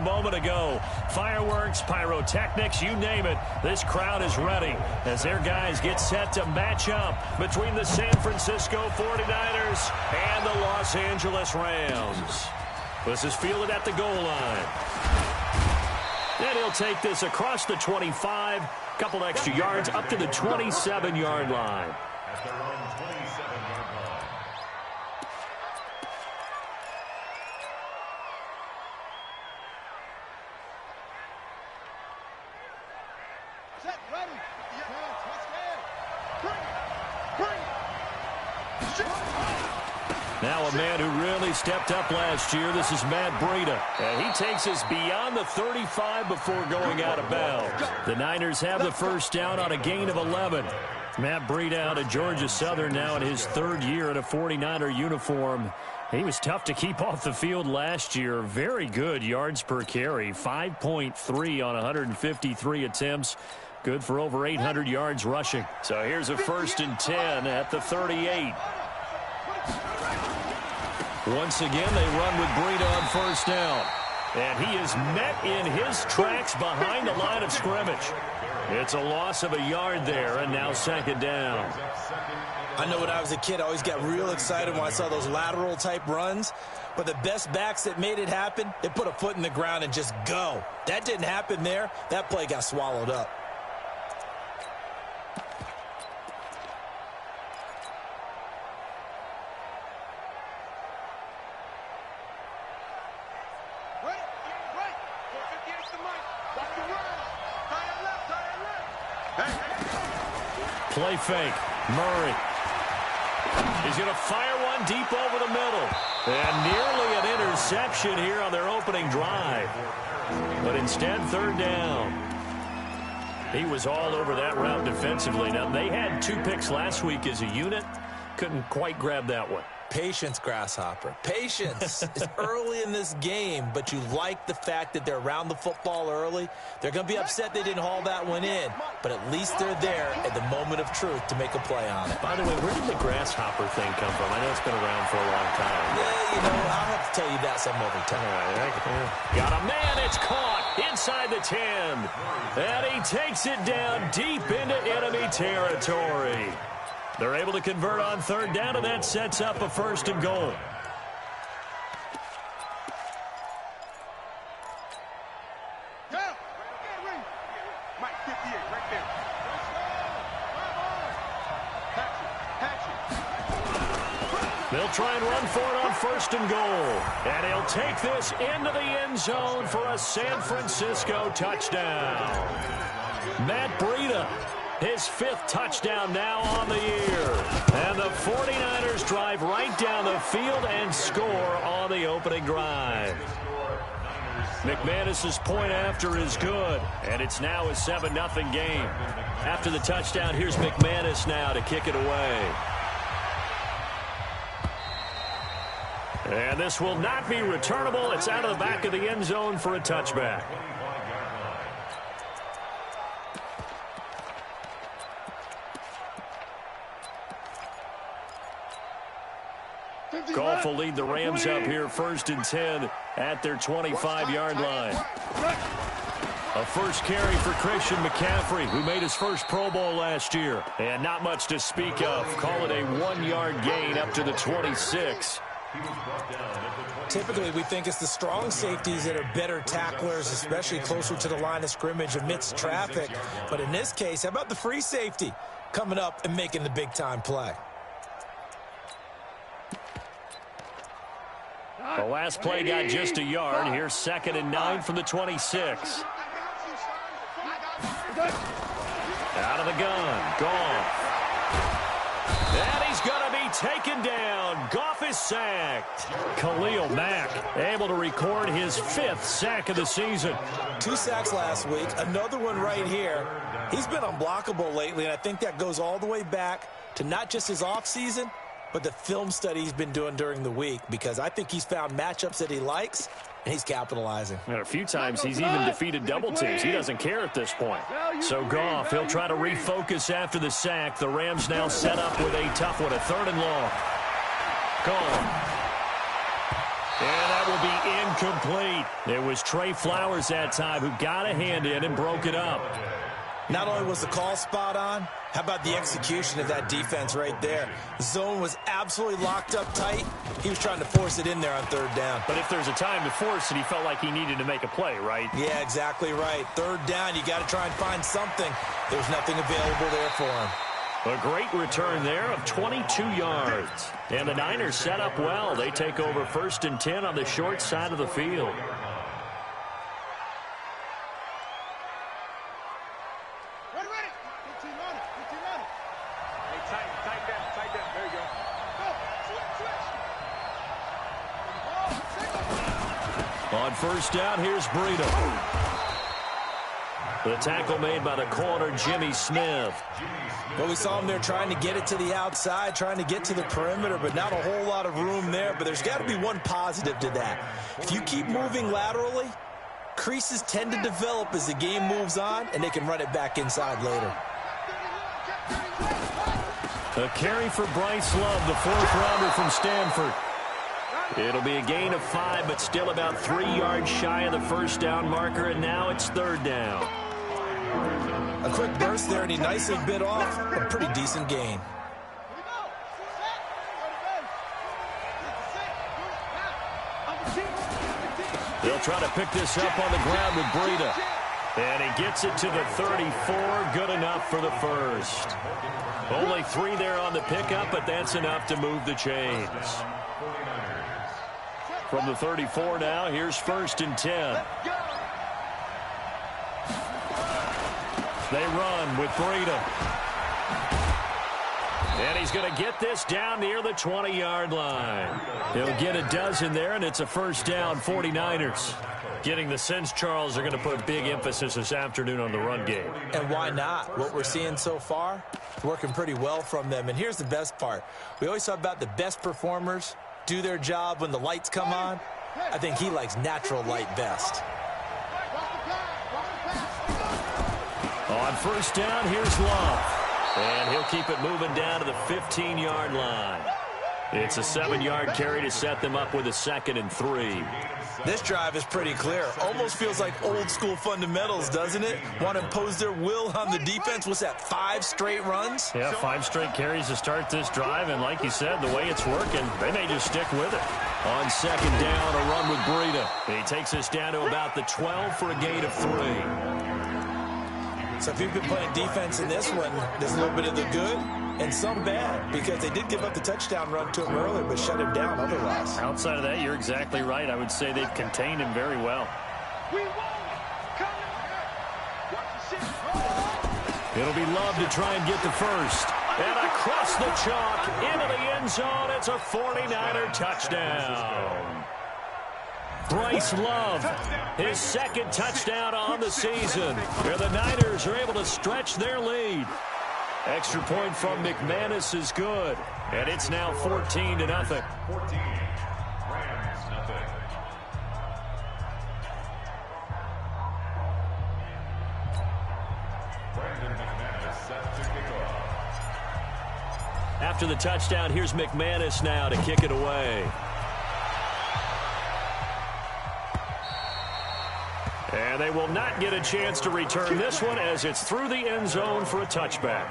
moment ago. Fireworks, pyrotechnics, you name it. This crowd is ready as their guys get set to match up between the San Francisco 49ers and the Los Angeles Rams. This is fielded at the goal line. And he'll take this across the 25, couple extra yards up to the 27-yard line. At their own 27-yard line. Set, ready. Now a man who really stepped up last year. This is Matt Breida. And he takes us beyond the 35 before going out of bounds. The Niners have the first down on a gain of 11. Matt Breida out of Georgia Southern now in his third year in a 49er uniform. He was tough to keep off the field last year. Very good yards per carry. 5.3 on 153 attempts. Good for over 800 yards rushing. So here's a 1st and 10 at the 38. Once again, they run with Breida on first down. And he is met in his tracks behind the line of scrimmage. It's a loss of a yard there, and now 2nd down. I know when I was a kid, I always got real excited when I saw those lateral-type runs. But the best backs that made it happen, they put a foot in the ground and just go. That didn't happen there. That play got swallowed up. Play fake. Murray. He's going to fire one deep over the middle. And nearly an interception here on their opening drive. But instead, 3rd down. He was all over that route defensively. Now, they had 2 picks last week as a unit. Couldn't quite grab that one. Patience, Grasshopper. Patience. It's early in this game, but you like the fact that they're around the football early. They're going to be upset they didn't haul that one in, but at least they're there at the moment of truth to make a play on it. By the way, where did the Grasshopper thing come from? I know it's been around for a long time. Yeah, you know, I'll have to tell you that some other time. Got a man. It's caught inside the 10. And he takes it down deep into enemy territory. They're able to convert on 3rd down, and that sets up a 1st and goal. They'll try and run for it on 1st and goal. And he'll take this into the end zone for a San Francisco touchdown. Matt Breida. His 5th touchdown now on the year. And the 49ers drive right down the field and score on the opening drive. McManus's point after is good. And it's now a 7-0 game. After the touchdown, here's McManus now to kick it away. And this will not be returnable. It's out of the back of the end zone for a touchback. Goff will lead the Rams up here 1st and 10 at their 25-yard line. A first carry for Christian McCaffrey, who made his first Pro Bowl last year. And not much to speak of. Call it a 1-yard gain up to the 26. Typically, we think it's the strong safeties that are better tacklers, especially closer to the line of scrimmage amidst traffic. But in this case, how about the free safety coming up and making the big-time play? The last play got just a yard. Here's 2nd and 9 from the 26. Out of the gun. Goff. And he's going to be taken down. Goff is sacked. Khalil Mack able to record his 5th sack of the season. 2 sacks last week. Another one right here. He's been unblockable lately, and I think that goes all the way back to not just his offseason, but the film study he's been doing during the week, because I think he's found matchups that he likes, and he's capitalizing. And a few times he's even defeated double teams. He doesn't care at this point. So Goff, he'll try to refocus after the sack. The Rams now set up with a tough one, a 3rd and long. Gone. And that will be incomplete. It was Trey Flowers that time who got a hand in and broke it up. Not only was the call spot on, how about the execution of that defense right there? Zone was absolutely locked up tight. He was trying to force it in there on third down. But if there's a time to force it, he felt like he needed to make a play, right? Yeah, exactly right. Third down, you got to try and find something. There's nothing available there for him. A great return there of 22 yards. And the Niners set up well. They take over 1st and 10 on the short side of the field. Ready. 15 on it. Hey, tight down. There you go. Go. On 1st down, here's Breida. The tackle made by the corner, Jimmy Smith. Well, we saw him there trying to get it to the outside, trying to get to the perimeter, but not a whole lot of room there. But there's got to be one positive to that. If you keep moving laterally, creases tend to develop as the game moves on, and they can run it back inside later. A carry for Bryce Love, the 4th rounder from Stanford. It'll be a gain of 5, but still about 3 yards shy of the 1st down marker, and now it's 3rd down. A quick burst there, and he nicely bit off a pretty decent gain. They'll try to pick this up on the ground with Breida. And he gets it to the 34. Good enough for the 1st. Only 3 there on the pickup, but that's enough to move the chains. From the 34 now, here's 1st and 10. They run with Breida. And he's going to get this down near the 20-yard line. He'll get a dozen there, and it's a 1st down, 49ers. Getting the sense, Charles, they're going to put a big emphasis this afternoon on the run game. And why not? What we're seeing so far, it's working pretty well from them. And here's the best part. We always talk about the best performers do their job when the lights come on. I think he likes natural light best. On 1st down, here's Love. And he'll keep it moving down to the 15-yard line. It's a 7-yard carry to set them up with a 2nd and 3. This drive is pretty clear. Almost feels like old-school fundamentals, doesn't it? Want to impose their will on the defense. What's that, 5 straight runs? Yeah, 5 straight carries to start this drive. And like you said, the way it's working, they may just stick with it. On 2nd down, a run with Breida. He takes us down to about the 12 for a gain of 3. So if you've been playing defense in this one, there's a little bit of the good and some bad, because they did give up the touchdown run to him earlier, but shut him down otherwise. Outside of that, you're exactly right. I would say they've contained him very well. It'll be Love to try and get the 1st. And across the chalk, into the end zone, it's a 49er touchdown. Bryce Love, his 2nd touchdown on the season, where the Niners are able to stretch their lead. Extra point from McManus is good, and it's now 14-0. 14, Rams, nothing. Brandon McManus set to kick off. After the touchdown, here's McManus now to kick it away. And they will not get a chance to return this one as it's through the end zone for a touchback.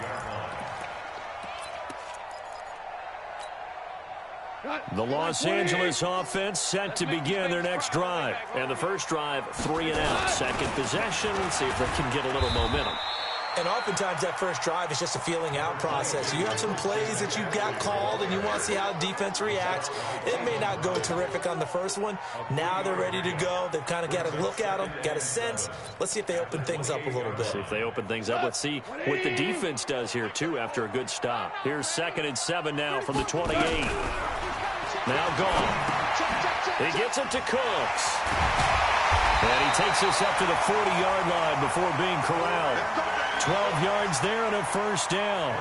The Los Angeles offense set to begin their next drive. And the first drive, 3 and out. Second possession, see if they can get a little momentum. And oftentimes that first drive is just a feeling out process. You have some plays that you've got called and you want to see how the defense reacts. It may not go terrific on the first one. Now they're ready to go. They've kind of got to look at them, got a sense. Let's see if they open things up a little bit. See if they open things up. Let's see what the defense does here, too, after a good stop. Here's 2nd and 7 now from the 28. Now gone. He gets it to Cooks. And he takes us up to the 40-yard line before being corralled. 12 yards there and a 1st down.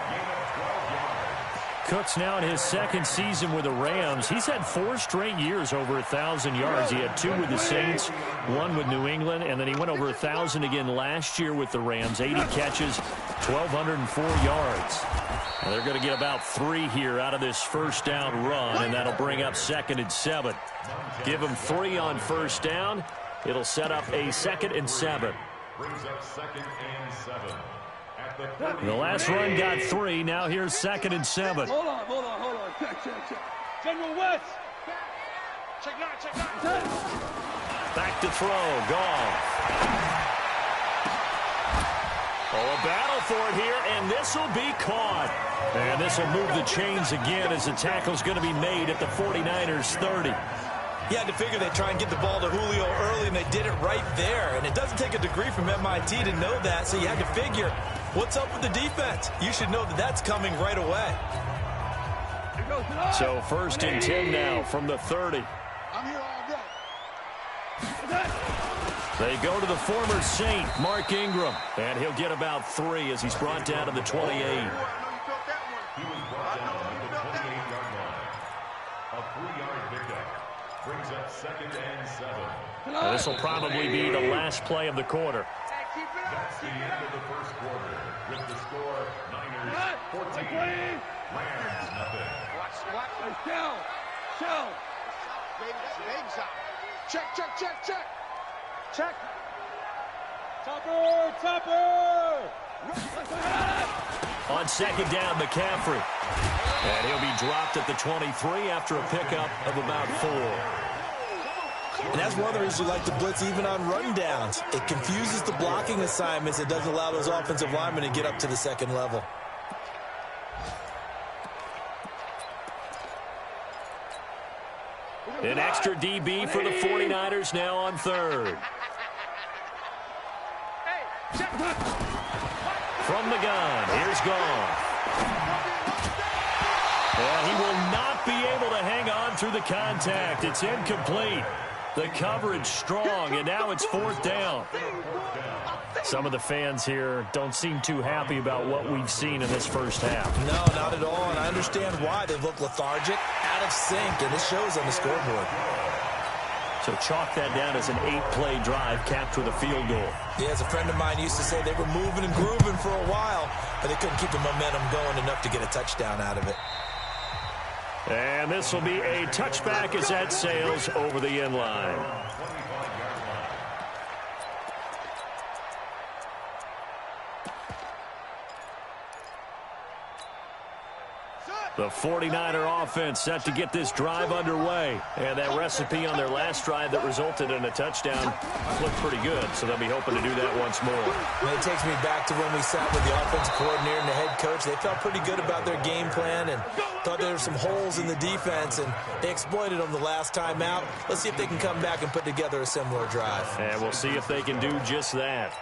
Cook's now in his second season with the Rams. He's had 4 straight years over 1,000 yards. He had 2 with the Saints, 1 with New England, and then he went over 1,000 again last year with the Rams. 80 catches, 1,204 yards. And they're going to get about 3 here out of this first down run, and that'll bring up 2nd and 7. Give them 3 on first down. It'll set up a 2nd and 7. Brings up 2nd and 7. The last run got 3. Now here's 2nd and 7. Hold on. Check. General West. Check now. Back to throw. Goff. Oh, a battle for it here, and this will be caught. And this will move the chains again as the tackle's going to be made at the 49ers 30. You had to figure they'd try and get the ball to Julio early, and they did it right there. And it doesn't take a degree from MIT to know that, so you had to figure, what's up with the defense? You should know that that's coming right away. So 1st and 10 now from the 30. I'm here all day. They go to the former Saint, Mark Ingram, and he'll get about 3 as he's brought down to the 28. He was brought down at the 28-yard line. A 3-yard pickup. Brings up 2nd and 7. This will probably be the last play of the quarter. That's the end of the first quarter. With the score, Niners 14, Rams nothing. Watch. Shell. Baby shot. Check. Topper. On 2nd down, McCaffrey. And he'll be dropped at the 23 after a pickup of about 4. And that's one of the reasons you like to blitz even on rundowns. It confuses the blocking assignments. It doesn't allow those offensive linemen to get up to the 2nd level. An extra DB for the 49ers now on 3rd. From the gun, here's Goff. And he will not be able to hang on through the contact. It's incomplete. The coverage strong, and now it's 4th down. Some of the fans here don't seem too happy about what we've seen in this first half. No, not at all, and I understand why. They look lethargic, out of sync, and it shows on the scoreboard. So chalk that down as an 8-play drive capped with a field goal. Yeah, as a friend of mine used to say, they were moving and grooving for a while, but they couldn't keep the momentum going enough to get a touchdown out of it. And this will be a touchback as that sails over the end line. The 49er offense set to get this drive underway. And that recipe on their last drive that resulted in a touchdown looked pretty good, so they'll be hoping to do that once more. And it takes me back to when we sat with the offensive coordinator and the head coach. They felt pretty good about their game plan and thought there were some holes in the defense, and they exploited them the last time out. Let's see if they can come back and put together a similar drive. And we'll see if they can do just that.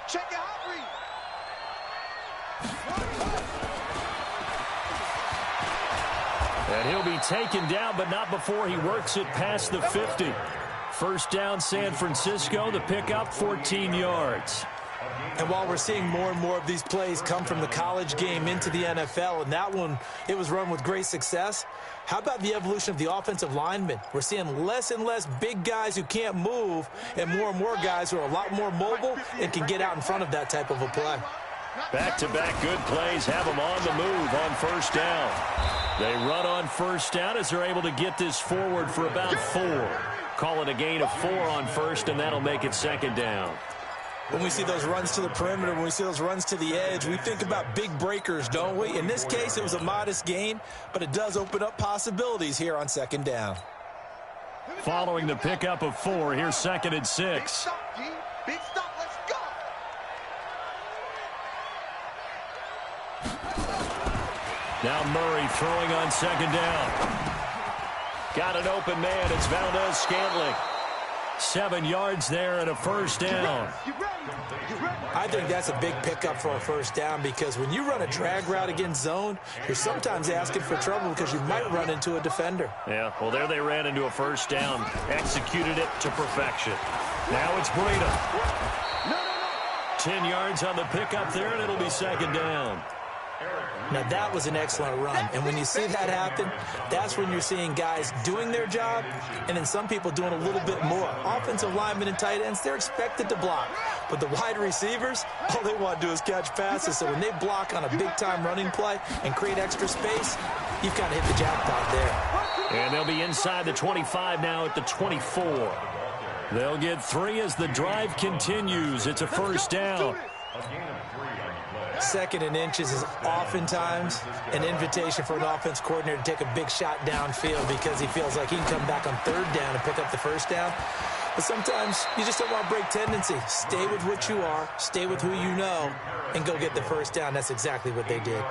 Check your hot read. And he'll be taken down, but not before he works it past the 50. First down, San Francisco. The pickup, 14 yards. And while we're seeing more and more of these plays come from the college game into the NFL, and that one, it was run with great success, how about the evolution of the offensive linemen? We're seeing less and less big guys who can't move and more guys who are a lot more mobile and can get out in front of that type of a play. Back-to-back good plays have them on the move on first down. They run on first down as they're able to get this forward for about 4. Call it a gain of 4 on first, and that'll make it 2nd down. When we see those runs to the perimeter, when we see those runs to the edge, we think about big breakers, don't we? In this case, it was a modest gain, but it does open up possibilities here on 2nd down. Following the pickup of 4, here's 2nd and 6. Big stop, let's go. Now Murray throwing on 2nd down. Got an open man. It's Valdez Scantling. 7 yards there and a first down. I think that's a big pickup for a first down because when you run a drag route against zone, you're sometimes asking for trouble because you might run into a defender. Yeah, well, there they ran into a first down, executed it to perfection. Now it's Breida. 10 yards on the pickup there, and it'll be second down. Now, that was an excellent run. And when you see that happen, that's when you're seeing guys doing their job and then some people doing a little bit more. Offensive linemen and tight ends, they're expected to block. But the wide receivers, all they want to do is catch passes. So when they block on a big-time running play and create extra space, you've kind of hit the jackpot there. And they'll be inside the 25 now at the 24. They'll get 3 as the drive continues. It's a first down. Second and inches is oftentimes an invitation for an offense coordinator to take a big shot downfield because he feels like he can come back on third down and pick up the first down. But sometimes you just don't want to break tendency. Stay with what you are, stay with who you know, and go get the first down. That's exactly what they did.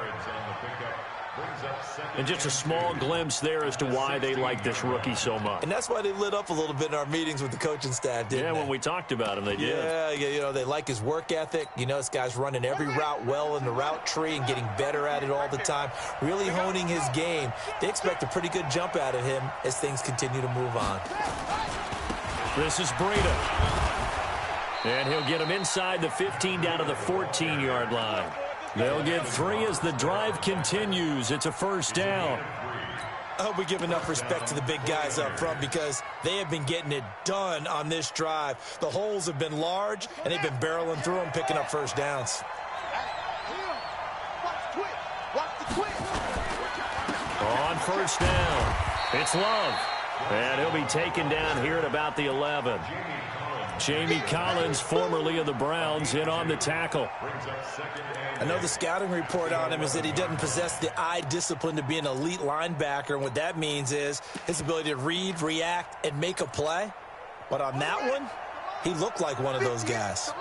And just a small glimpse there as to why they like this rookie so much. And that's why they lit up a little bit in our meetings with the coaching staff, didn't they? Yeah, when we talked about him, they did. Yeah, you know, they like his work ethic. You know, this guy's running every route well in the route tree and getting better at it all the time, really honing his game. They expect a pretty good jump out of him as things continue to move on. This is Breida. And he'll get him inside the 15 down to the 14-yard line. They'll get 3 as the drive continues. It's a first down. I hope we give enough respect to the big guys up front because they have been getting it done on this drive. The holes have been large, and they've been barreling through them, picking up first downs. On first down, it's Love. And he'll be taken down here at about the 11. Jamie Collins, formerly of the Browns, in on the tackle. I know the scouting report on him is that he doesn't possess the eye discipline to be an elite linebacker, and what that means is his ability to read, react, and make a play. But on that one, he looked like one of those guys.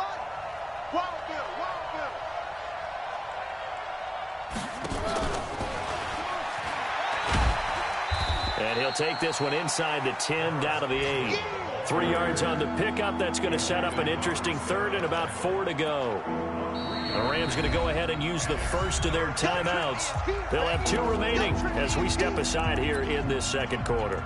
And he'll take this one inside the 10, down to the 8. 3 yards on the pickup. That's going to set up an interesting third and about 4 to go. The Rams going to go ahead and use the first of their timeouts. They'll have 2 remaining as we step aside here in this second quarter.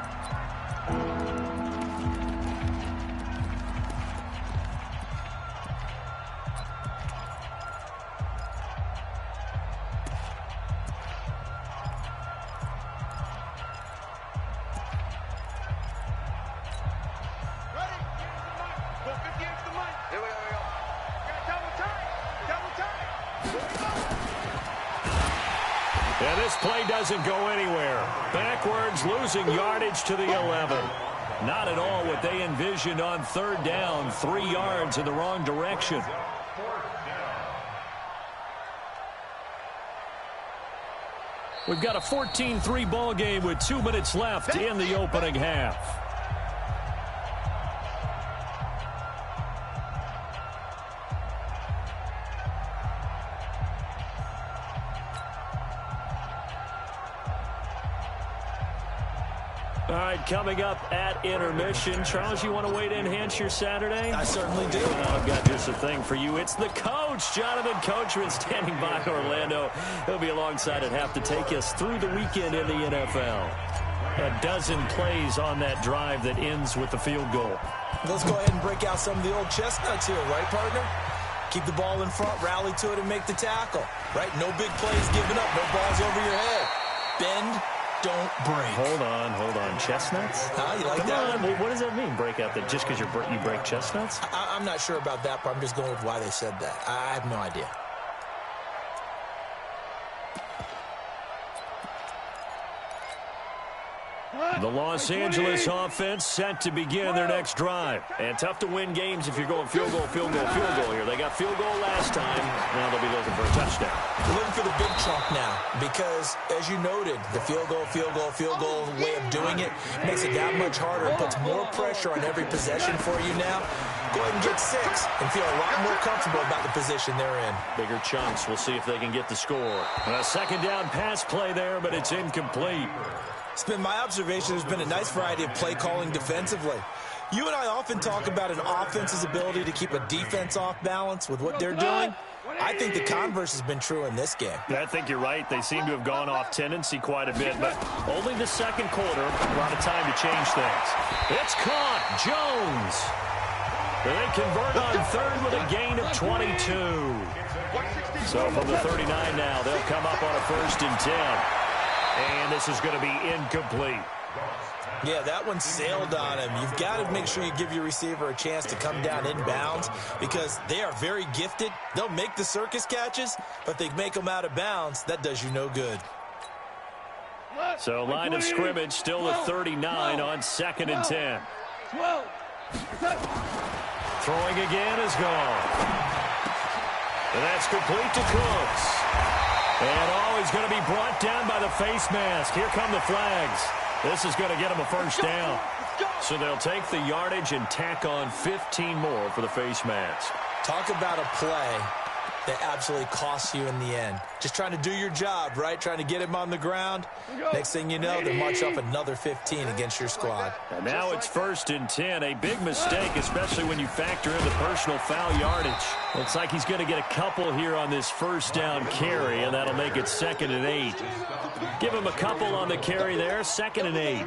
And this play doesn't go anywhere. Backwards, losing yardage to the 11. Not at all what they envisioned on third down. 3 yards in the wrong direction. We've got a 14-3 ball game with 2 minutes left in the opening half. All right, coming up at intermission. Charles, you want to wait to enhance your Saturday? I certainly do. I've got just a thing for you. It's the coach, Jonathan Coachman, standing by Orlando. He'll be alongside at half to take us through the weekend in the NFL. A dozen plays on that drive that ends with the field goal. Let's go ahead and break out some of the old chestnuts here, right, partner? Keep the ball in front, rally to it, and make the tackle. Right? No big plays given up, no balls over your head. Bend. Don't break. Hold on. Chestnuts? You like Come that? on. What does that mean, break out? That just because you break chestnuts? I'm not sure about that, but I'm just going with why they said that. I have no idea. The Los Angeles offense set to begin their next drive. And tough to win games if you're going field goal here. They got field goal last time. Now they'll be looking for a touchdown. We're looking for the big chunk now because, as you noted, the field goal way of doing it makes it that much harder. It puts more pressure on every possession for you now. Go ahead and get 6 and feel a lot more comfortable about the position they're in. Bigger chunks. We'll see if they can get the score. A second down pass play there, but it's incomplete. It's been my observation there's been a nice variety of play calling defensively. You and I often talk about an offense's ability to keep a defense off balance with what they're doing. I think the converse has been true in this game. I think you're right. They seem to have gone off tendency quite a bit, but only the second quarter, a lot of time to change things. It's caught. Jones. They convert on third with a gain of 22. So from the 39 now, they'll come up on a 1st and 10. And this is going to be incomplete. Yeah, that one sailed on him. You've got to make sure you give your receiver a chance to come down inbounds because they are very gifted. They'll make the circus catches, but they make them out of bounds. That does you no good. So line of scrimmage still at 39 on 2nd and 10. Throwing again is gone. And that's complete to Cooks. And he's going to be brought down by the face mask. Here come the flags. This is going to get him a 1st down. So they'll take the yardage and tack on 15 more for the face mask. Talk about a play that absolutely costs you in the end. Just trying to do your job, right? Trying to get him on the ground. Next thing you know, they march off another 15 against your squad. And now it's 1st and 10. A big mistake, especially when you factor in the personal foul yardage. Looks like he's going to get a couple here on this 1st down carry, and that'll make it 2nd and 8. Give him a couple on the carry there, 2nd and 8.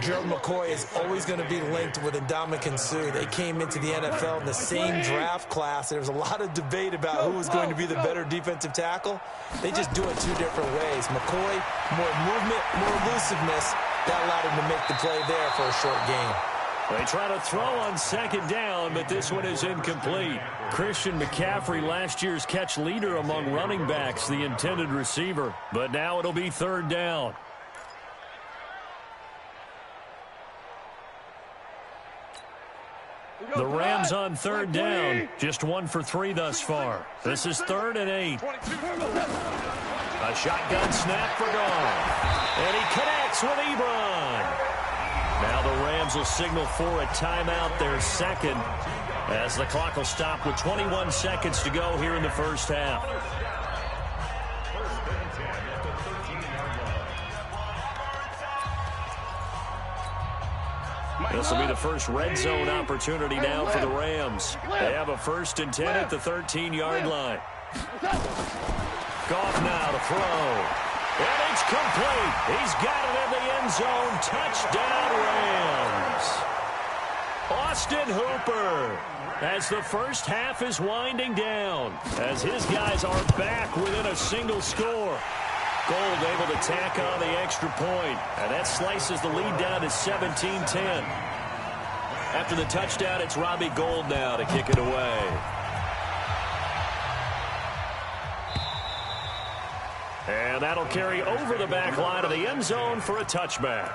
Gerald McCoy is always going to be linked with Ndamukong Suh. They came into the NFL in the same draft class. There was a lot of debate about who was going to be the better defensive tackle. They just do it 2 different ways. McCoy, more movement, more elusiveness. That allowed him to make the play there for a short gain. They try to throw on 2nd down, but this one is incomplete. Christian McCaffrey, last year's catch leader among running backs, the intended receiver. But now it'll be 3rd down. The Rams on 3rd down. Just 1 for 3 thus far. This is 3rd and 8. A shotgun snap for Goff. And he connects with Ebron. Now the Rams will signal for a timeout, their 2nd, as the clock will stop with 21 seconds to go here in the 1st half. This will be the first red zone opportunity now for the Rams. They have a 1st and 10 at the 13-yard line. Goff now to throw. And it's complete. He's got it in the end zone. Touchdown, Rams. Austin Hooper, as the 1st half is winding down, as his guys are back within a single score. Gold able to tack on the extra point, and that slices the lead down to 17-10. After the touchdown, it's Robbie Gould now to kick it away. And that'll carry over the back line of the end zone for a touchback.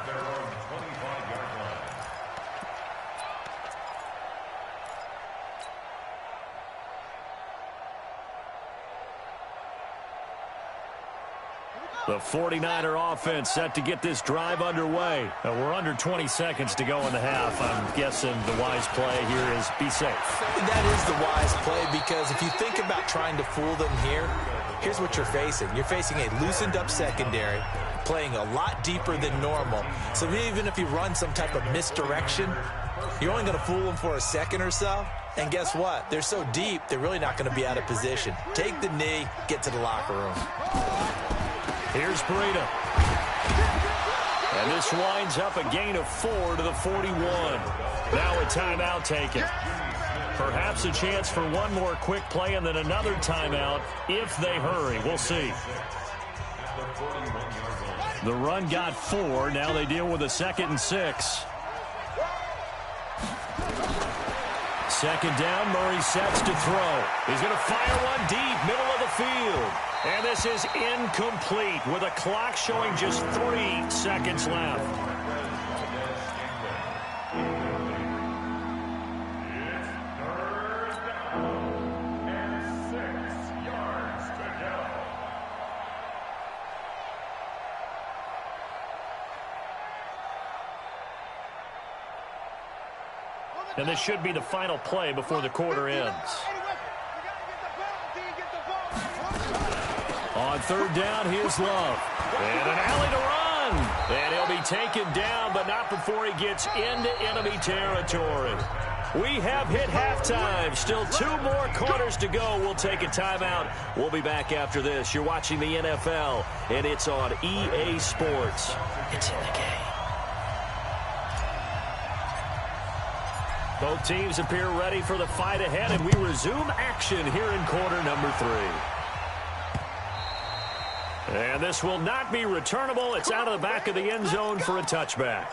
The 49er offense set to get this drive underway. We're under 20 seconds to go in the half. I'm guessing the wise play here is be safe. That is the wise play because if you think about trying to fool them here, here's what you're facing. You're facing a loosened up secondary, playing a lot deeper than normal. So even if you run some type of misdirection, you're only going to fool them for a second or so. And guess what? They're so deep, they're really not going to be out of position. Take the knee, get to the locker room. Here's Breida. And this winds up a gain of 4 to the 41. Now a timeout taken. Perhaps a chance for one more quick play and then another timeout if they hurry. We'll see. The run got 4. Now they deal with a 2nd and 6. 2nd down, Murray sets to throw. He's going to fire one deep, middle of the field. And this is incomplete with a clock showing just 3 seconds left. And this should be the final play before the quarter ends. On 3rd down, here's Love. And an alley to run. run. And he'll be taken down, but not before he gets into enemy territory. We have hit halftime. Still 2 more quarters to go. We'll take a timeout. We'll be back after this. You're watching the NFL, and it's on EA Sports. It's in the game. Both teams appear ready for the fight ahead, and we resume action here in quarter number 3. And this will not be returnable. It's out of the back of the end zone for a touchback.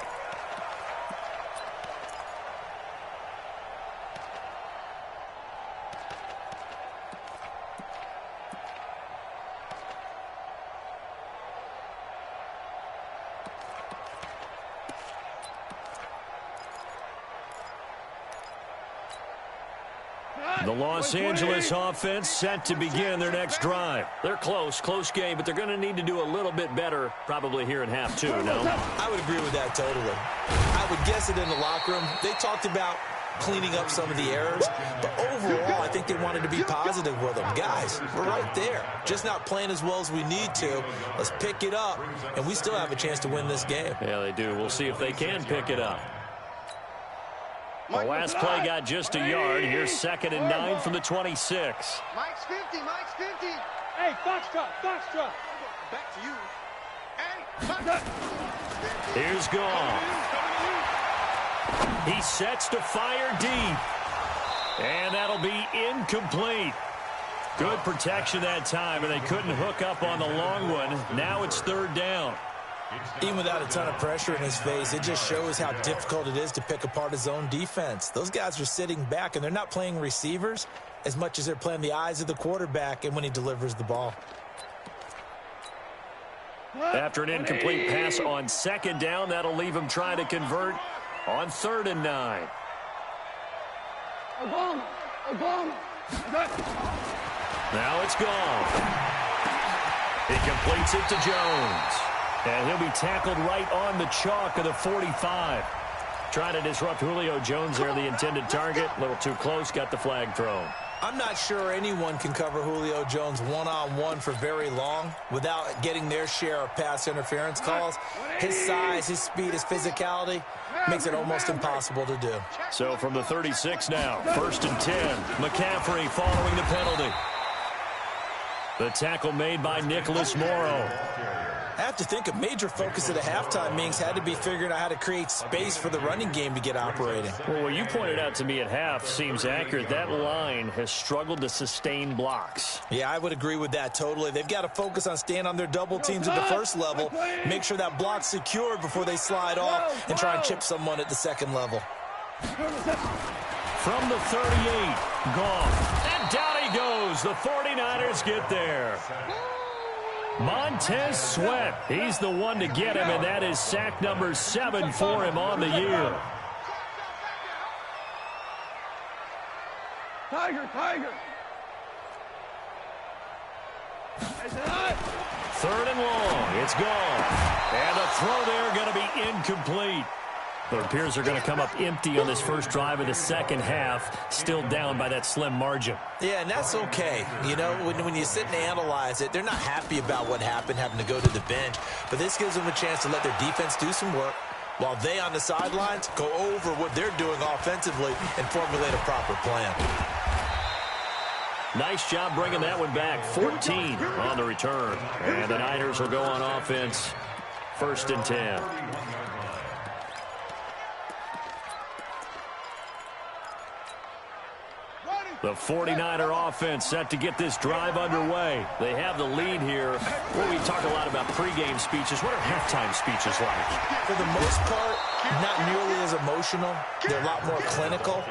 The Los Angeles offense set to begin their next drive. They're close game, but they're going to need to do a little bit better probably here in half 2, no? I would agree with that totally. I would guess it in the locker room. They talked about cleaning up some of the errors, but overall, I think they wanted to be positive with them. Guys, we're right there. Just not playing as well as we need to. Let's pick it up, and we still have a chance to win this game. Yeah, they do. We'll see if they can pick it up. The last play got just a yard. Here's 2nd and 9 from the 26. Mike's 50, Mike's 50. Hey, Foxtrot. Back to you. Hey, Here's Goff. He sets to fire deep. And that'll be incomplete. Good protection that time, and they couldn't hook up on the long one. Now it's 3rd down. Even without a ton of pressure in his face, it just shows how difficult it is to pick apart his own defense. Those guys are sitting back, and they're not playing receivers as much as they're playing the eyes of the quarterback and when he delivers the ball. After an incomplete pass on 2nd down, that'll leave him trying to convert on 3rd and 9. Obama. Now it's gone. He completes it to Jones. And he'll be tackled right on the chalk of the 45. Trying to disrupt Julio Jones there, the intended target. A little too close, got the flag thrown. I'm not sure anyone can cover Julio Jones one-on-one for very long without getting their share of pass interference calls. His size, his speed, his physicality makes it almost impossible to do. So from the 36 now, 1st and 10. McCaffrey following the penalty. The tackle made by Nicholas Morrow. I have to think a major focus of the halftime meetings had to be figuring out how to create space for the running game to get operating. Well, what you pointed out to me at half seems accurate. That line has struggled to sustain blocks. Yeah, I would agree with that totally. They've got to focus on staying on their double teams at the 1st level, make sure that block's secured before they slide off, and try and chip someone at the 2nd level. From the 38, Goff. And down he goes. The 49ers get there. Montez Sweat, he's the one to get him, and that is sack number 7 for him on the year. Tiger. 3rd and long. It's gone. And the throw there going to be incomplete. It appears they're going to come up empty on this first drive of the 2nd half, still down by that slim margin. Yeah, and that's okay. You know, when you sit and analyze it, they're not happy about what happened, having to go to the bench. But this gives them a chance to let their defense do some work while they on the sidelines go over what they're doing offensively and formulate a proper plan. Nice job bringing that one back. 14 on the return. And the Niners will go on offense. 1st and 10. The 49er offense set to get this drive underway. They have the lead here. Well, we talk a lot about pregame speeches. What are halftime speeches like? For the most part, not nearly as emotional. They're a lot more clinical.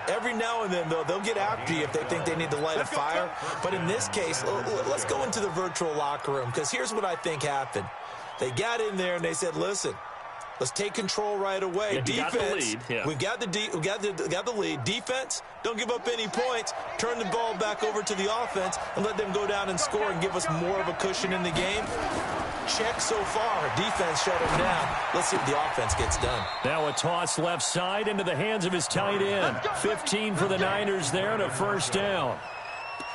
Every now and then, though, they'll get after you if they think they need to light a fire. But in this case, let's go into the virtual locker room, because here's what I think happened. They got in there and they said, listen, let's take control right away. Yeah, defense, got the lead. Yeah. we've got the lead. Defense, don't give up any points. Turn the ball back over to the offense and let them go down and score and give us more of a cushion in the game. Check so far. Defense shut him down. Let's see what the offense gets done. Now a toss left side into the hands of his tight end. 15 for the Niners there and a 1st down.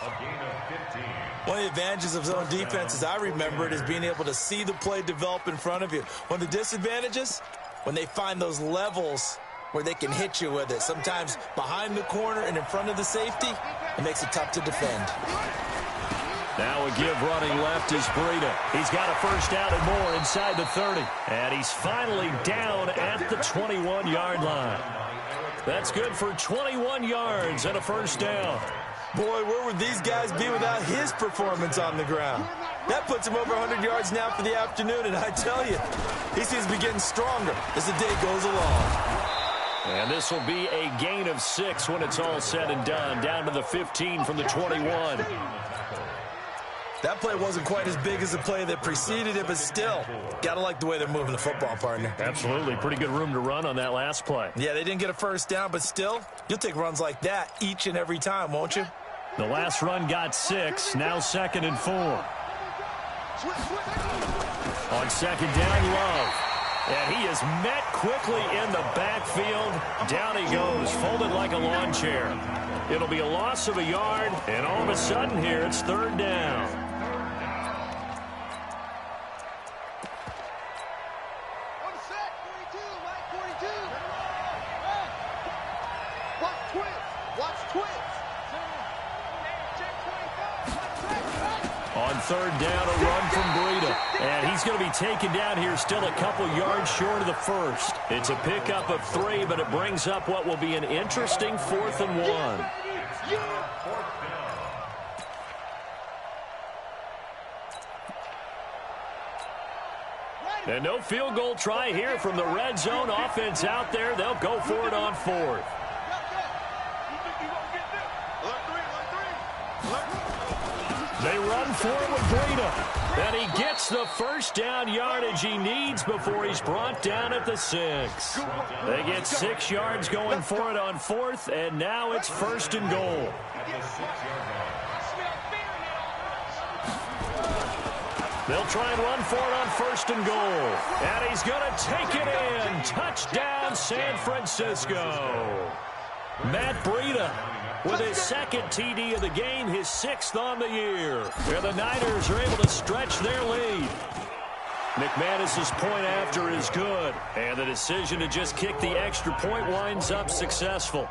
A gain of 15. One of the advantages of zone defense, as I remember it, is being able to see the play develop in front of you. One of the disadvantages, when they find those levels where they can hit you with it. Sometimes behind the corner and in front of the safety, it makes it tough to defend. Now a give running left is Breida. He's got a first down and more inside the 30. And he's finally down at the 21-yard line. That's good for 21 yards and a first down. Boy, where would these guys be without his performance on the ground? That puts him over 100 yards now for the afternoon, and I tell you, he seems to be getting stronger as the day goes along. And this will be a gain of 6 when it's all said and done, down to the 15 from the 21. That play wasn't quite as big as the play that preceded it, but still, got to like the way they're moving the football, partner. Absolutely. Pretty good room to run on that last play. Yeah, they didn't get a first down, but still, you'll take runs like that each and every time, won't you? The last run got 6, now 2nd and 4. On 2nd down, Love. And he is met quickly in the backfield. Down he goes, folded like a lawn chair. It'll be a loss of a yard, and all of a sudden here, it's 3rd down. On set, 42, Mike, 42. Watch twins. Watch twins. On 3rd down, a run from Breida. And he's going to be taken down here, still a couple yards short of the first. It's a pickup of 3, but it brings up what will be an interesting 4th and 1. And no field goal try here from the red zone offense out there. They'll go for it on 4th. They run for it with Breida. And he gets the first down yardage he needs before he's brought down at the 6. They get 6 yards going for it on 4th, and now it's 1st and goal. They'll try and run for it on 1st and goal. And he's going to take it in. Touchdown, San Francisco. Matt Breida with his 2nd TD of the game, his 6th on the year. Where the Niners are able to stretch their lead. McManus's point after is good. And the decision to just kick the extra point winds up successful.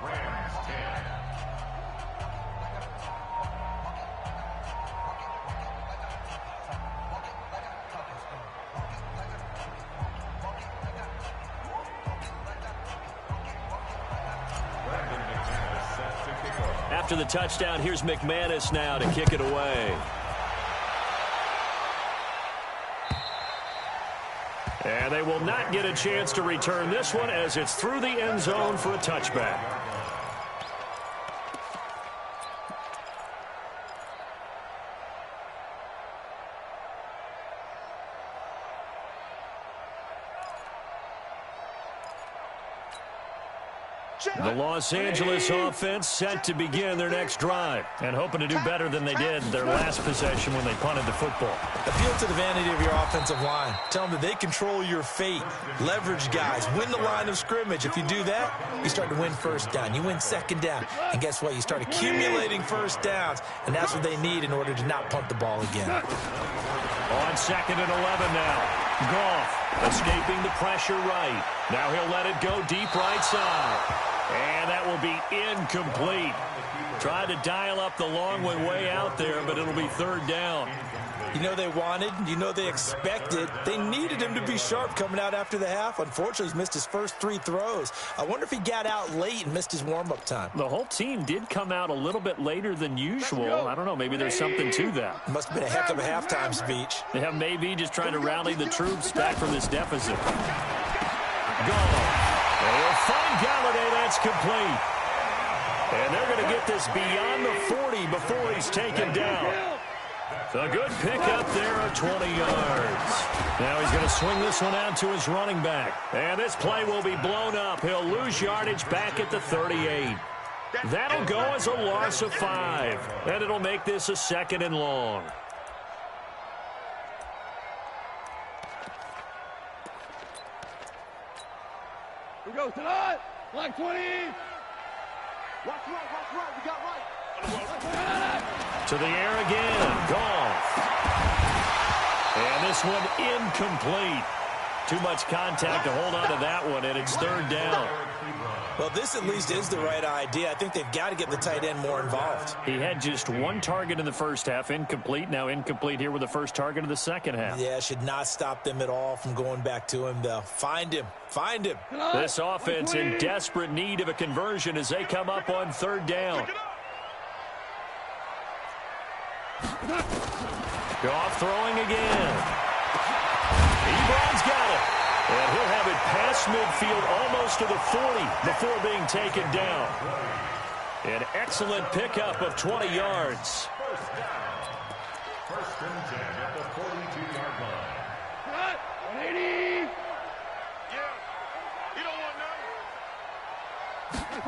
After the touchdown, here's McManus now to kick it away. And they will not get a chance to return this one as it's through the end zone for a touchback. The Los Angeles offense set to begin their next drive and hoping to do better than they did their last possession when they punted the football. Appeal to the vanity of your offensive line. Tell them that they control your fate. Leverage guys. Win the line of scrimmage. If you do that, you start to win first down. You win 2nd down. And guess what? You start accumulating first downs, and that's what they need in order to not punt the ball again. On 2nd and 11 now. Goff escaping the pressure right. Now he'll let it go deep right side. And that will be incomplete. Tried to dial up the long one way out there, but it'll be 3rd down. You know they wanted, you know they expected. They needed him to be sharp coming out after the half. Unfortunately, he's missed his first 3 throws. I wonder if he got out late and missed his warm-up time. The whole team did come out a little bit later than usual. I don't know, maybe there's something to that. Must have been a heck of a halftime speech. Yeah, maybe just trying to rally the troops back from this deficit. Goff. They'll find Galladay. That's complete. And they're going to get this beyond the 40 before he's taken down. A good pickup there of 20 yards. Now he's going to swing this one out to his running back. And this play will be blown up. He'll lose yardage back at the 38. That'll go as a loss of 5. And it'll make this a 2nd and long. We go to the line. Like 20. Watch right, we got right. To the air again. Goff. And this one incomplete. Too much contact to hold on to that one, and it's third down. Well, this at least is the right idea. I think they've got to get the tight end more involved. He had just one target in the first half, incomplete. Now incomplete here with the first target of the second half. Yeah, should not stop them at all from going back to him, though. Find him. Find him. This offense in desperate need of a conversion as they come up on third down. Goff throwing again. Ebron's got it. And he'll have it past midfield almost to the 40 before being taken down. An excellent pickup of 20 yards. First down. First and 10 at the 42-yard line. 180. Yeah. You don't want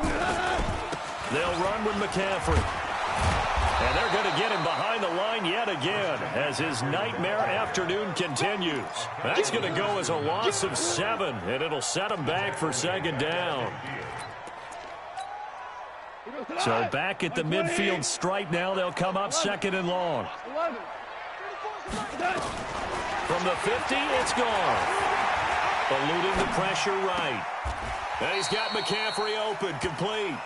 none. They'll run with McCaffrey. And they're going to get him behind the line yet again as his nightmare afternoon continues. That's going to go as a loss of 7, and it'll set him back for second down. So back at the midfield stripe now, they'll come up second and long. From the 50, it's gone. Eluding the pressure right. And he's got McCaffrey open, complete.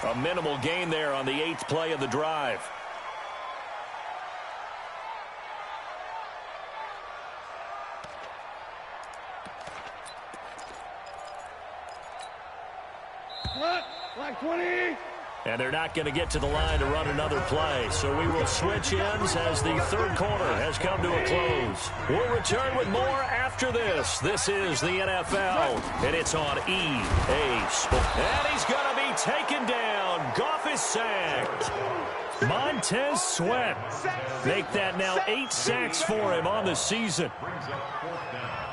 A minimal gain there on the 8th play of the drive. Like 20. And they're not going to get to the line to run another play. So we will switch ends as the third quarter has come to a close. We'll return with more after this. This is the NFL, and it's on EA Sports. And he's going to be taken down. Goff is sacked. Montez Sweat. Make that now 8 sacks for him on the season. Brings up fourth down.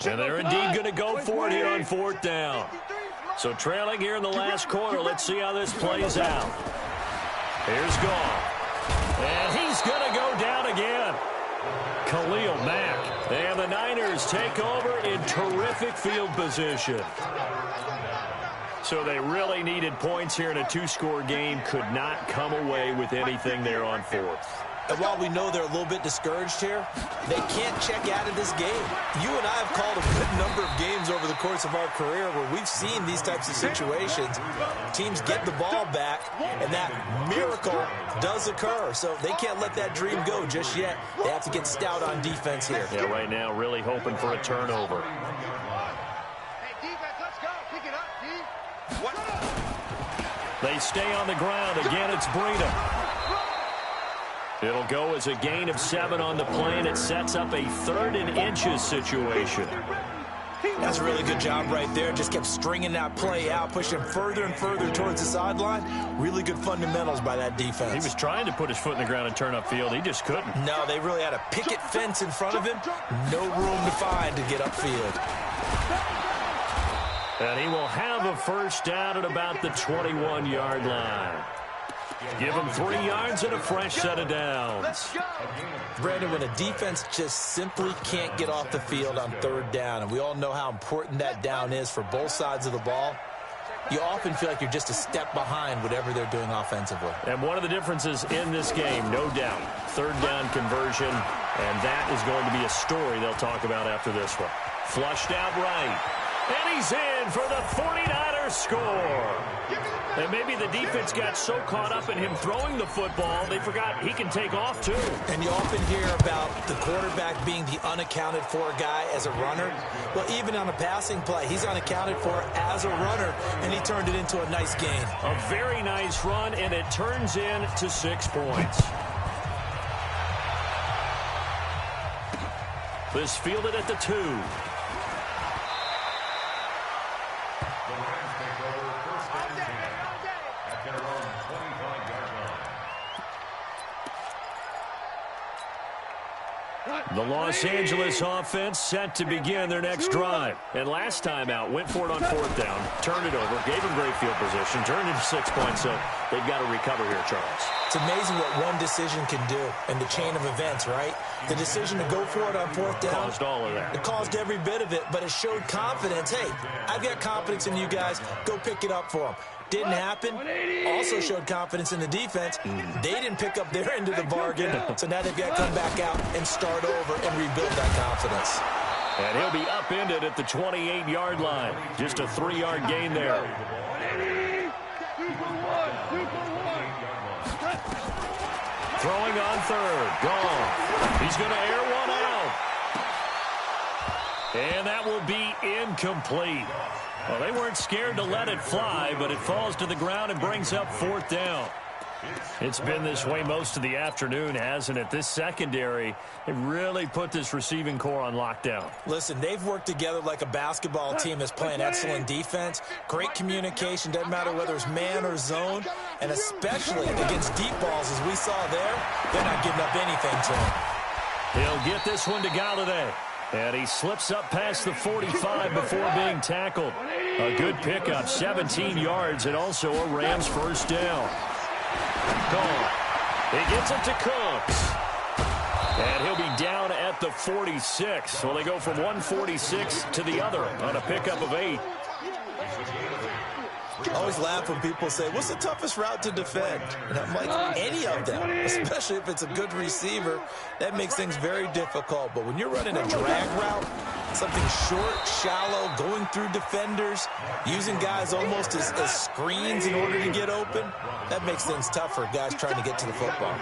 And they're indeed going to go for it here on fourth down. So trailing here in the last quarter, let's see how this plays out. Here's Goff. And he's going to go down again. Khalil Mack. And the Niners take over in terrific field position. So they really needed points here in a 2-score game. Could not come away with anything there on fourth. And while we know they're a little bit discouraged here, they can't check out of this game. You and I have called a good number of games over the course of our career where we've seen these types of situations. Teams get the ball back, and that miracle does occur. So they can't let that dream go just yet. They have to get stout on defense here. Yeah, right now really hoping for a turnover. Hey, defense, let's go. Pick it up, D. What? They stay on the ground. Again, it's Breida. It'll go as a gain of 7 on the play, and it sets up a 3rd and inches situation. That's a really good job right there. Just kept stringing that play out, pushing further and further towards the sideline. Really good fundamentals by that defense. He was trying to put his foot in the ground and turn upfield. He just couldn't. No, they really had a picket fence in front of him. No room to find to get upfield. And he will have a first down at about the 21-yard line. Give him 3 yards and a fresh set of downs. Brandon, when a defense just simply can't get off the field on third down, and we all know how important that down is for both sides of the ball, you often feel like you're just a step behind whatever they're doing offensively. And one of the differences in this game, no doubt, third down conversion, and that is going to be a story they'll talk about after this one. Flushed out right. And he's in for the 49ers score. And maybe the defense got so caught up in him throwing the football, they forgot he can take off too. And you often hear about the quarterback being the unaccounted for guy as a runner. Well, even on a passing play, he's unaccounted for as a runner, and he turned it into a nice gain. A very nice run, and it turns into 6 points. This fielded at the 2. The Los Angeles offense set to begin their next drive. And last time out, went for it on fourth down, turned it over, gave him great field position, turned into 6 points, so they've got to recover here, Charles. It's amazing what one decision can do in the chain of events, right? The decision to go for it on fourth down. Caused all of that. It caused every bit of it, but it showed confidence. Hey, I've got confidence in you guys. Go pick it up for them. Didn't happen. Also showed confidence in the defense. They didn't pick up their end of the bargain, so now they've got to come back out and start over and rebuild that confidence. And he'll be upended at the 28-yard line. Just a 3-yard gain there. Throwing on third. Gone. He's going to air one out. And that will be incomplete. Well, they weren't scared to let it fly, but it falls to the ground and brings up fourth down. It's been this way most of the afternoon, hasn't it? This secondary, it really put this receiving core on lockdown. Listen, they've worked together like a basketball team that's playing excellent defense. Great communication, doesn't matter whether it's man or zone. And especially against deep balls, as we saw there, they're not giving up anything to him. He'll get this one to Galladay. And he slips up past the 45 before being tackled. A good pickup, 17 yards, and also a Rams first down. Gone. He gets it to Cooks. And he'll be down at the 46. So they go from 146 to the other on a pickup of 8. I always laugh when people say, what's the toughest route to defend? And I'm like, any of them, especially if it's a good receiver. That makes things very difficult. But when you're running a drag route, something short, shallow, going through defenders, using guys almost as screens in order to get open, that makes things tough for guys trying to get to the football.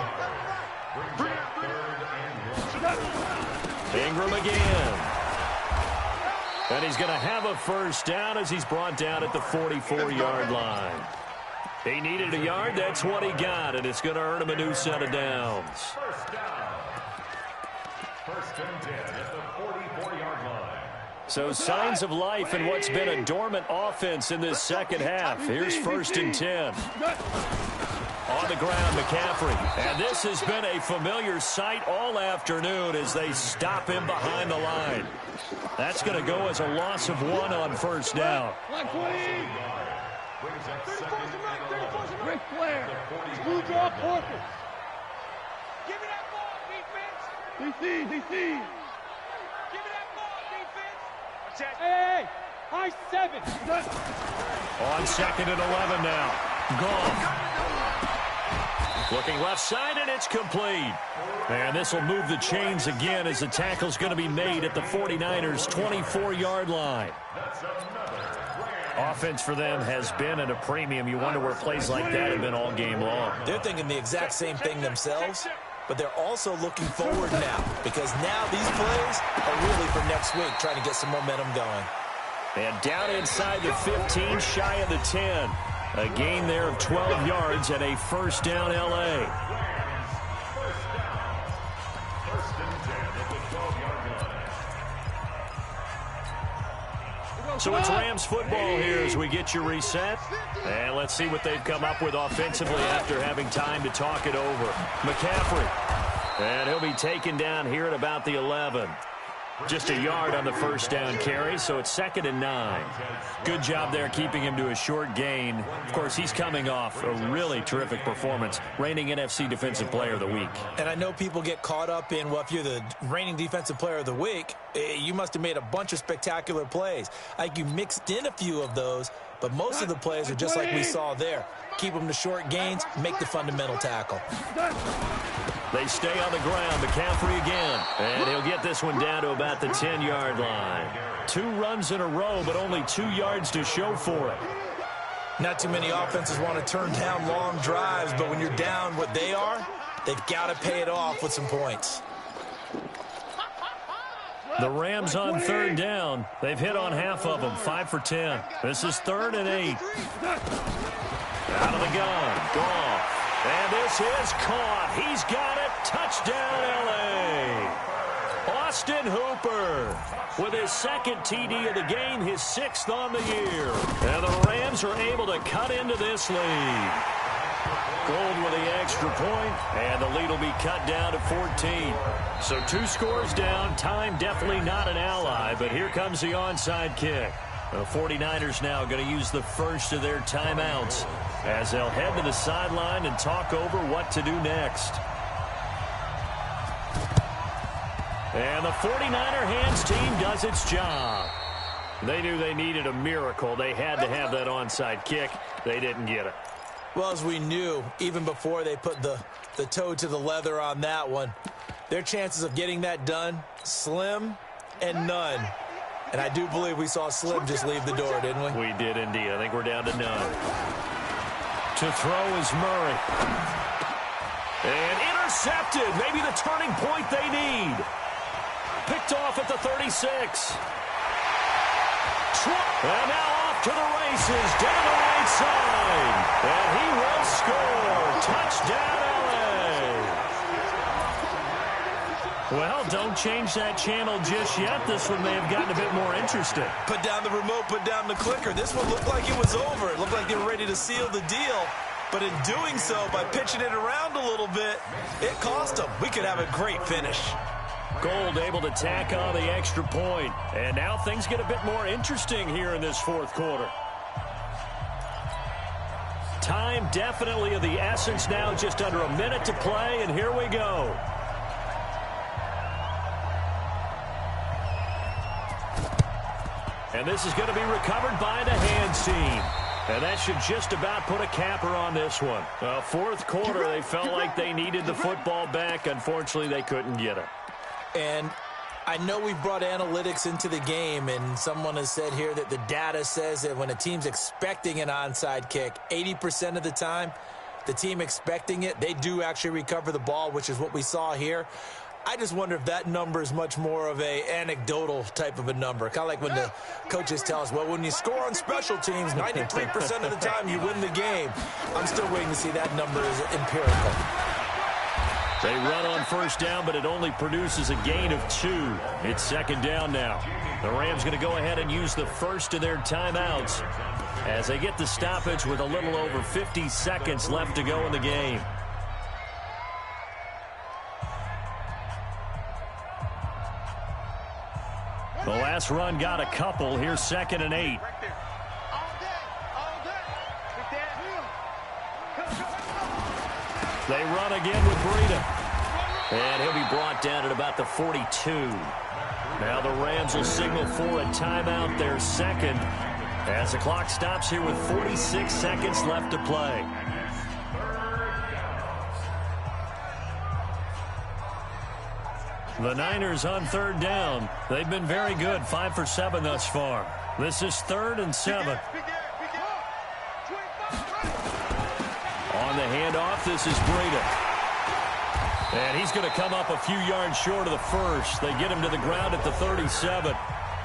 Ingram again. And he's going to have a first down as he's brought down at the 44-yard line. He needed a yard. That's what he got, and it's going to earn him a new set of downs. First down. First and 10 at the 44-yard line. So signs of life in what's been a dormant offense in this second half. Here's first and 10. On the ground, McCaffrey. And this has been a familiar sight all afternoon as they stop him behind the line. That's going to go as a loss of 1 on first down. Ric Flair. Screw draw Porter. Give me that ball, defense. DC. Give me that ball, defense. Hey, high 7. On second and 11 now. Goff. Looking left side, and it's complete. And this will move the chains again as the tackle's going to be made at the 49ers' 24-yard line. Offense for them has been at a premium. You wonder where plays like that have been all game long. They're thinking the exact same thing themselves, but they're also looking forward now because now these plays are really for next week, trying to get some momentum going. And down inside the 15, shy of the 10. A gain there of 12 yards and a first down L.A. So it's Rams football here as we get you reset. And let's see what they've come up with offensively after having time to talk it over. McCaffrey. And he'll be taken down here at about the 11. Just a yard on the first down carry, so it's 2nd and 9. Good job there keeping him to a short gain. Of course, he's coming off a really terrific performance, reigning NFC Defensive Player of the Week. And I know people get caught up in, well, if you're the reigning Defensive Player of the Week, you must have made a bunch of spectacular plays. Like you mixed in a few of those, but most of the plays are just like we saw there. Keep them to short gains, make the fundamental tackle. They stay on the ground. McCaffrey again. And he'll get this one down to about the 10-yard line. 2 runs in a row, but only 2 yards to show for it. Not too many offenses want to turn down long drives, but when you're down what they are, they've got to pay it off with some points. The Rams on third down. They've hit on half of them, 5 for 10. This is 3rd and 8. Out of the gun. Goff. And this is caught. He's got it. Touchdown, L.A. Austin Hooper with his 2nd TD of the game, his 6th on the year. And the Rams are able to cut into this lead. Gold with the extra point, and the lead will be cut down to 14. So 2 scores down. Time definitely not an ally, but here comes the onside kick. The 49ers now going to use the first of their timeouts as they'll head to the sideline and talk over what to do next. And the 49er hands team does its job. They knew they needed a miracle. They had to have that onside kick. They didn't get it. Well, as we knew, even before they put the toe to the leather on that one, their chances of getting that done, slim and none. And I do believe we saw Slim just leave the door, didn't we? We did indeed. I think we're down to none. To throw is Murray. And intercepted. Maybe the turning point they need. Picked off at the 36. And now off to the races. Down the right side. And he will score. Touchdown, Well, don't change that channel just yet. This one may have gotten a bit more interesting. Put down the remote, put down the clicker. This one looked like it was over. It looked like they were ready to seal the deal. But in doing so, by pitching it around a little bit, it cost them. We could have a great finish. Gold able to tack on the extra point. And now things get a bit more interesting here in this fourth quarter. Time definitely of the essence now. Just under a minute to play, and here we go. And this is going to be recovered by the hands team. And that should just about put a capper on this one. Fourth quarter, they felt like they needed the football back. Unfortunately, they couldn't get it. And I know we've brought analytics into the game, and someone has said here that the data says that when a team's expecting an onside kick, 80% of the time, the team expecting it, they do actually recover the ball, which is what we saw here. I just wonder if that number is much more of a anecdotal type of a number. Kind of like when the coaches tell us, well, when you score on special teams, 93% of the time you win the game. I'm still waiting to see that number is empirical. They run on first down, but it only produces a gain of 2. It's second down now. The Rams going to go ahead and use the first of their timeouts as they get the stoppage with a little over 50 seconds left to go in the game. The last run got a couple. Here's 2nd and 8. They run again with Breida. And he'll be brought down at about the 42. Now the Rams will signal for a timeout, their second, as the clock stops here with 46 seconds left to play. The Niners on third down. They've been very good, 5 for 7 thus far. This is 3rd and 7. On the handoff, this is Breida. And he's going to come up a few yards short of the first. They get him to the ground at the 37.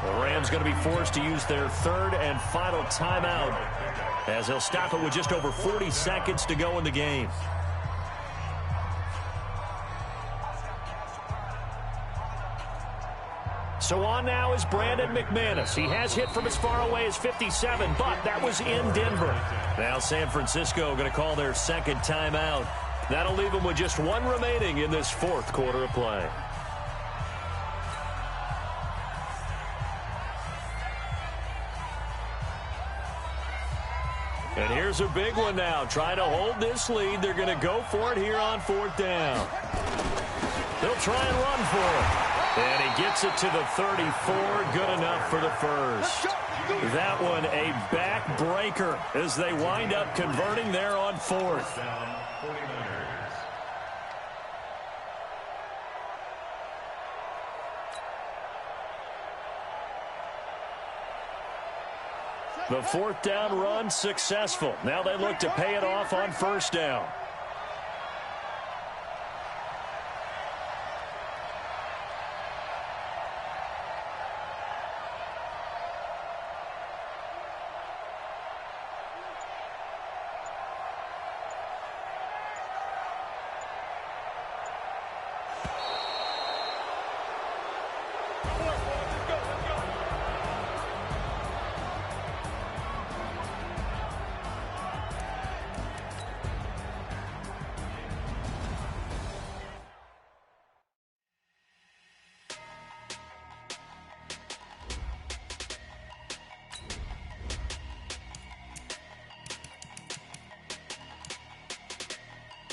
The Rams going to be forced to use their 3rd and final timeout as they'll stop it with just over 40 seconds to go in the game. So on now is Brandon McManus. He has hit from as far away as 57, but that was in Denver. Now San Francisco going to call their second timeout. That'll leave them with just 1 remaining in this fourth quarter of play. And here's a big one now. Trying to hold this lead. They're going to go for it here on 4th down. They'll try and run for it. And he gets it to the 34. Good enough for the first. That one a backbreaker as they wind up converting there on 4th. The 4th down run successful. Now they look to pay it off on 1st down.